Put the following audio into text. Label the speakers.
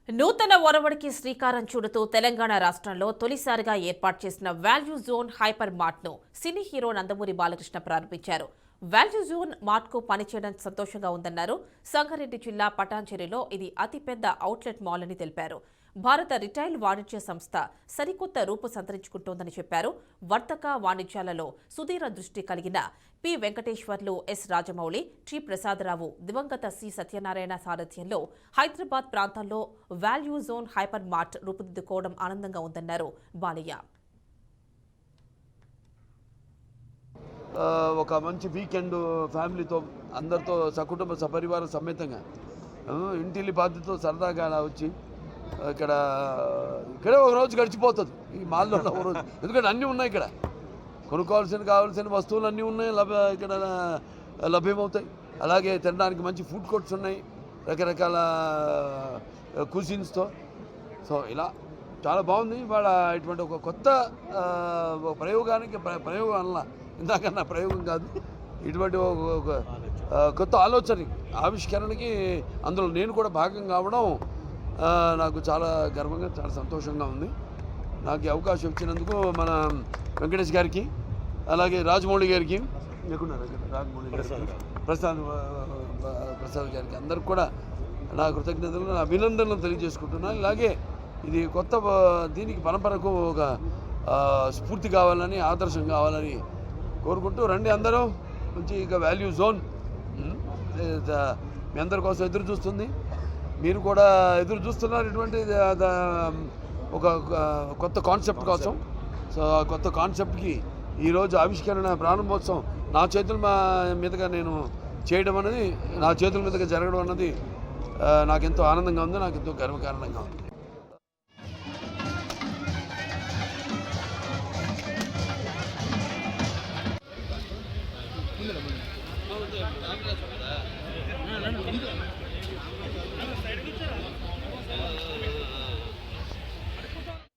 Speaker 1: నూతన ఒరవడికి శ్రీకారం చుడుతూ తెలంగాణ రాష్ట్రంలో తొలిసారిగా ఏర్పాటు చేసిన వాల్యూ జోన్ హైపర్ మార్ట్ను సినీ హీరో నందమూరి బాలకృష్ణ ప్రారంభించారు. వాల్యూ జోన్ మార్ట్కు పనిచేయడం సంతోషంగా ఉందన్నారు. సంగారెడ్డి జిల్లా పటాన్చెరులో ఇది అతిపెద్ద అవుట్లెట్ మాల్ అని తెలిపారు. భారత రిటైల్ వాణిజ్య సంస్థ సరికొత్త రూపు సంతరించుకుంటోందని చెప్పారు. వర్తక వాణిజ్యాలలో సుదీర్ఘ దృష్టి కలిగిన P Venkateswarlu, S Rajamouli, T Prasadarao, దివంగత సి సత్యనారాయణ సారథ్యంలో హైదరాబాద్ ప్రాంతాల్లో వాల్యూ జోన్ హైపర్ మార్ట్ రూపుదిద్దుకోవడం ఆనందంగా ఉందన్నారు బాలయ్య.
Speaker 2: ఒక మంచి వీకెండ్ ఫ్యామిలీతో అందరితో సకుటుంబ సపరివార సమేతంగా ఇంటిల్లి బాధ్యతతో సరదాగా వచ్చి ఇక్కడే ఒక రోజు గడిచిపోతుంది ఈ మాల్లో ఒక రోజు. ఎందుకంటే అన్నీ ఉన్నాయి ఇక్కడ, కావాల్సిన వస్తువులు అన్నీ ఉన్నాయి, ఇక్కడ లభ్యమవుతాయి. అలాగే తినడానికి మంచి ఫుడ్ కోర్ట్స్ ఉన్నాయి రకరకాల కుజిన్స్తో. సో ఇలా చాలా బాగుంది. ఇవాళ ఇటువంటి ఒక కొత్త ప్రయోగం అన్న ఇందాకన్నా ప్రయోగం కాదు, ఇటువంటి ఒక కొత్త ఆవిష్కరణకి అందులో నేను కూడా భాగం కావడం నాకు చాలా గర్వంగా, చాలా సంతోషంగా ఉంది. నాకు ఈ అవకాశం ఇచ్చినందుకు మన వెంకటేష్ గారికి, అలాగే రాజమౌళి గారికి, రాజమౌళి గారికి, ప్రసాద్ గారికి, అందరికి కూడా నా కృతజ్ఞతలు, నా అభినందనలు తెలియజేసుకుంటున్నాను. ఇలాగే ఇది కొత్త దీనికి పరంపరకు ఒక స్ఫూర్తి కావాలని, ఆదర్శం కావాలని కోరుకుంటూ రండి అందరూ. మంచి ఇక వాల్యూ జోన్ మీ అందరి కోసం ఎదురు చూస్తుంది. మీరు కూడా ఎదురు చూస్తున్నారు ఇటువంటి ఒక కొత్త కాన్సెప్ట్ కోసం. సో ఆ కొత్త కాన్సెప్ట్కి ఈరోజు ఆవిష్కరణ ప్రారంభోత్సవం నా చేతుల మీదుగా నేను చేయడం అనేది, నా చేతుల మీదుగా జరగడం అన్నది నాకెంతో ఆనందంగా ఉంది, నాకెంతో గర్వకారణంగా ఉంది.